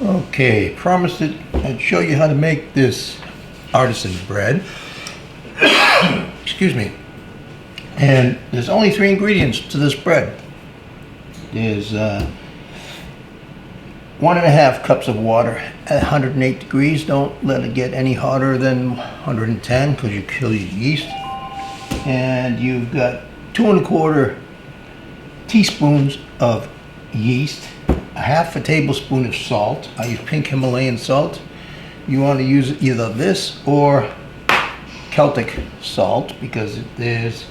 Okay, promised that I'd show you how to make this artisan bread. Excuse me. And there's only 3 ingredients to this bread. There's 1.5 cups of water at 108 degrees. Don't let it get any hotter than 110 because you kill your yeast. And you've got 2.25 teaspoons of yeast, a 1/2 tablespoon of salt. I use pink Himalayan salt. You want to use either this or Celtic salt because there's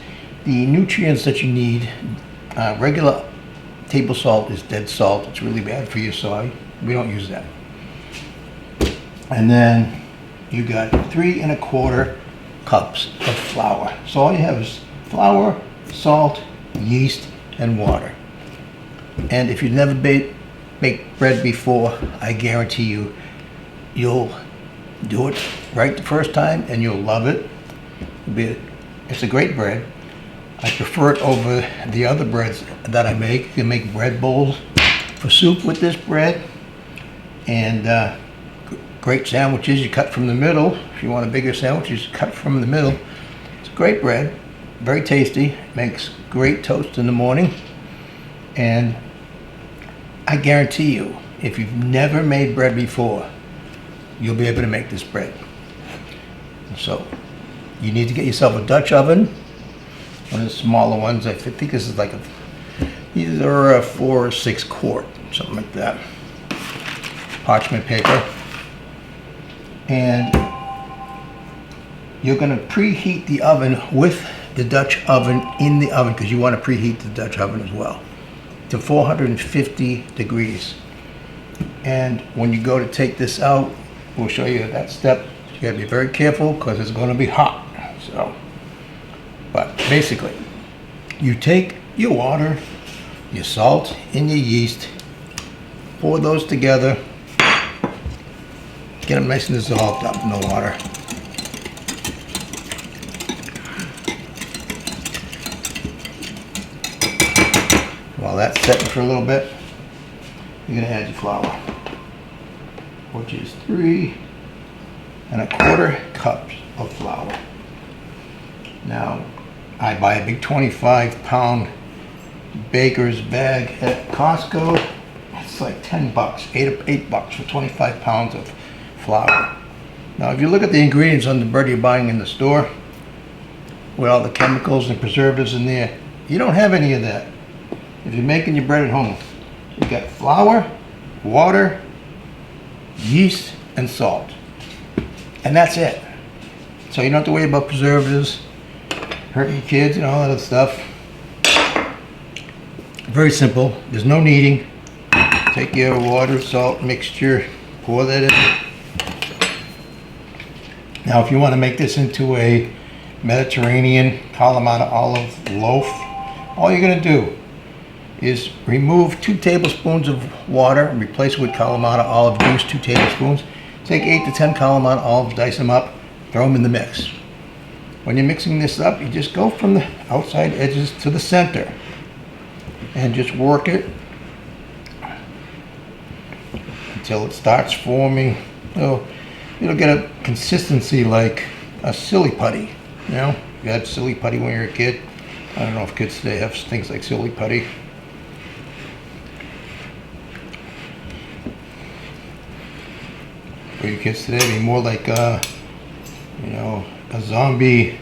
the nutrients that you need. Regular table salt is dead salt. It's really bad for you, so we don't use that. And then you got 3.25 cups of flour. So all you have is flour, salt, yeast, and water. And if you've never baked bread before, I guarantee you'll do it right the first time and you'll love it. It's a great bread. I prefer it over the other breads that I make. You can make bread bowls for soup with this bread, and great sandwiches. You cut from the middle. If you want a bigger sandwich, you just cut from the middle. It's great bread, very tasty. Makes great toast in the morning, and I guarantee you, if you've never made bread before, you'll be able to make this bread. So you need to get yourself a Dutch oven, one of the smaller ones. I think this is like either a 4 or 6 quart, something like that. Parchment paper. And you're going to preheat the oven with the Dutch oven in the oven, because you want to preheat the Dutch oven as well, to 450 degrees. And when you go to take this out, we'll show you that step. You got to be very careful because it's going to be hot. So, but basically, you take your water, your salt, and your yeast, pour those together, get them nice and dissolved up in the water. While that's setting for a little bit, you're going to add your flour, which is 3.25 cups of flour. Now, I buy a big 25-pound baker's bag at Costco. It's like 10 bucks, $8 for 25 pounds of flour. Now, if you look at the ingredients on the bread you're buying in the store, with all the chemicals and preservatives in there, you don't have any of that. If you're making your bread at home, you got flour, water, yeast, and salt. And that's it. So you don't have to worry about preservatives, hurting your kids and all that other stuff. Very simple. There's no kneading. Take your water, salt mixture, pour that in. Now if you want to make this into a Mediterranean Kalamata olive loaf, all you're going to do is remove 2 tablespoons of water and replace it with Kalamata olive juice, 2 tablespoons. Take 8 to 10 Kalamata olives, dice them up, throw them in the mix. When you're mixing this up, you just go from the outside edges to the center and just work it until it starts forming. So it'll get a consistency like a silly putty. You know, you had silly putty when you were a kid. I don't know if kids today have things like silly putty. For you kids today, it'd be more like you know, a zombie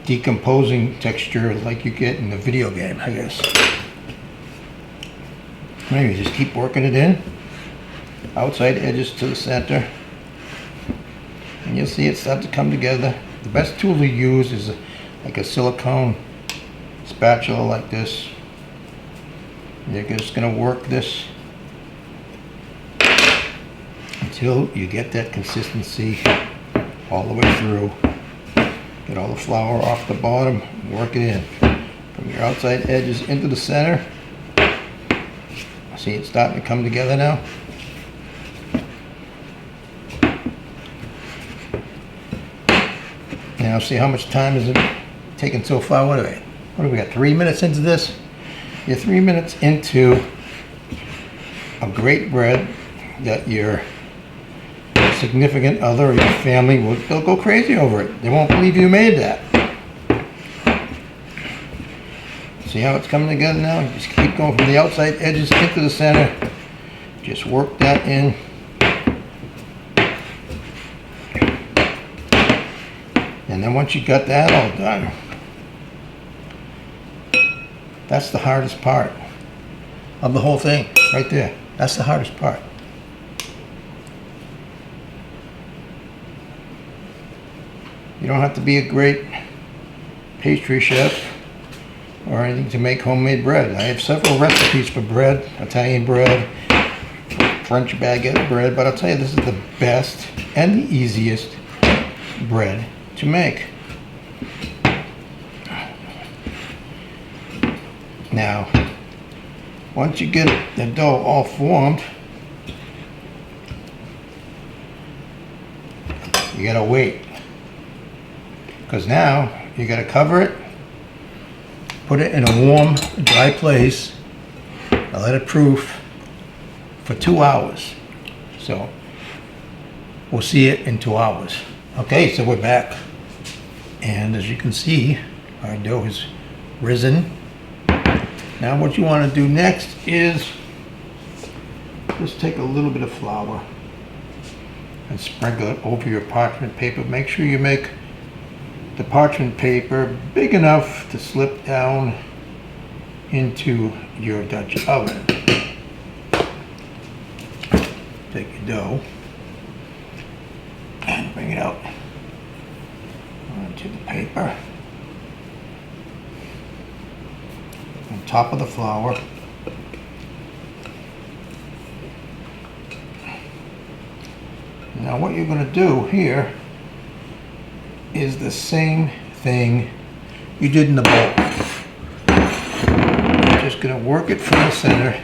decomposing texture like you get in the video game, I guess. Anyway, just keep working it in, outside edges to the center, and you'll see it start to come together. The best tool to use is like a silicone spatula like this. You're just going to work this until you get that consistency all the way through. Get all the flour off the bottom, work it in from your outside edges into the center. See it starting to come together now. Now see how much time is it taken so far? What do we got? 3 minutes into this? You're 3 minutes into a great bread that your significant other or your family they'll go crazy over it. They won't believe you made that. See how it's coming together now? Just keep going from the outside edges into the center. Just work that in. And then once you got that all done, that's the hardest part of the whole thing, right there. That's the hardest part. You don't have to be a great pastry chef or anything to make homemade bread. I have several recipes for bread, Italian bread, French baguette bread, but I'll tell you, this is the best and the easiest bread to make. Now, once you get the dough all formed, you gotta wait. Because now you gotta cover it, put it in a warm, dry place, and let it proof for 2 hours. So we'll see it in 2 hours. Okay, so we're back. And as you can see, our dough has risen. Now what you want to do next is just take a little bit of flour and sprinkle it over your parchment paper. Make sure you make the parchment paper big enough to slip down into your Dutch oven. Take your dough and bring it out onto the paper on top of the flour. Now what you're going to do here is the same thing you did in the bowl. You're just going to work it from the center.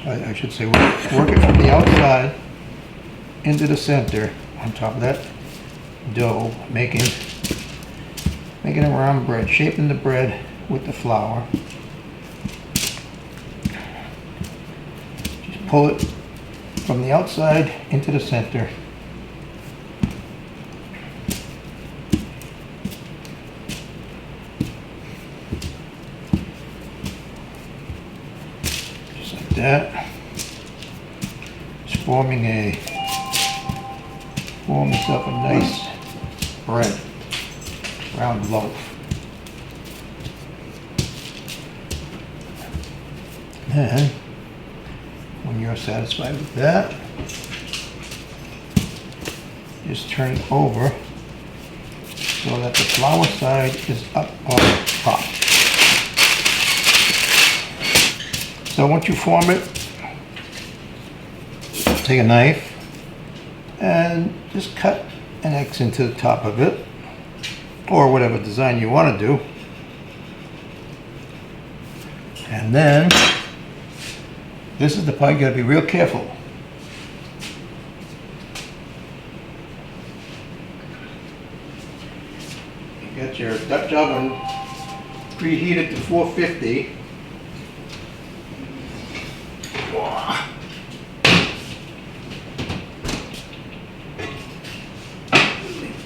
I should say work it from the outside into the center on top of that dough, making a round bread, shaping the bread with the flour. Just pull it from the outside into the center. Just like that. Just form yourself a nice bread, round loaf. And when you're satisfied with that, just turn it over so that the flour side is up on top. So once you form it, take a knife and just cut an X into the top of it, or whatever design you want to do. And then this is the part you got to be real careful. You got your Dutch oven preheated to 450.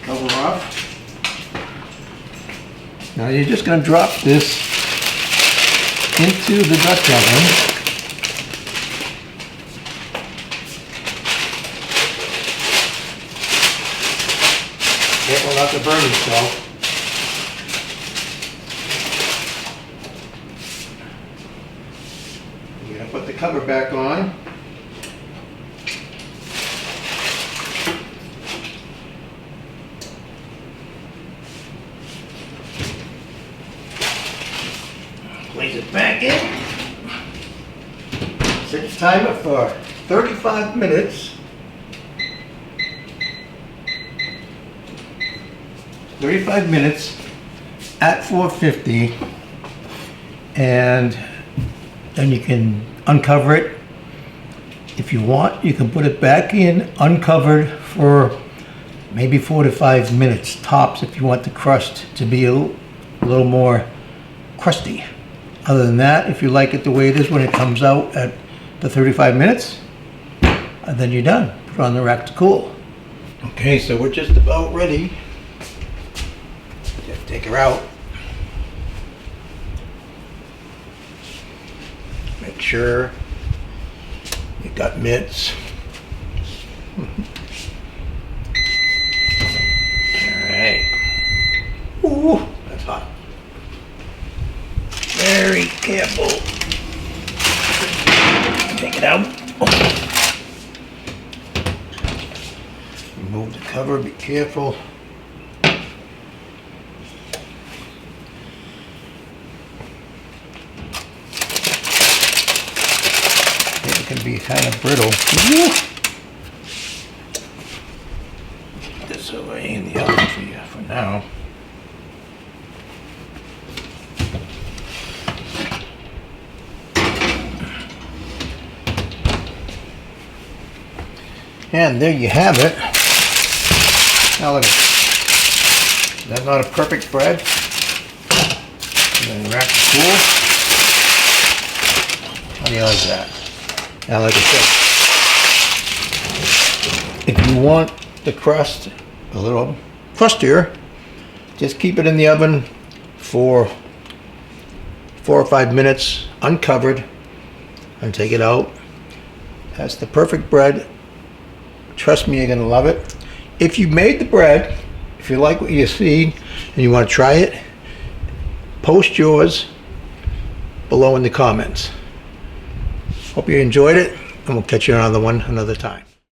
Cover off. Now you're just going to drop this into the Dutch oven. Careful not to burn yourself. You're going to put the cover back on. Place it back in. Set your timer for 35 minutes. 35 minutes at 450, and then you can uncover it. If you want, you can put it back in uncovered for maybe 4 to 5 minutes tops if you want the crust to be a little more crusty. Other than that, if you like it the way it is when it comes out at for 35 minutes, and then you're done. Put it on the rack to cool. Okay, so we're just about ready. Just take her out. Make sure you got mitts. Alright. Ooh, that's hot. Very careful. Take it out. Remove the cover, be careful. It can be kind of brittle. Woo! Put this away in the oven for you for now. And there you have it. Now look at it. Is that not a perfect bread? And then rack it cool. How do you like that? Now like I said, if you want the crust a little crustier, just keep it in the oven for 4 or 5 minutes uncovered and take it out. That's the perfect bread. Trust me, you're gonna love it. If you made the bread, if you like what you see and you want to try it, post yours below in the comments. Hope you enjoyed it, and we'll catch you on another one another time.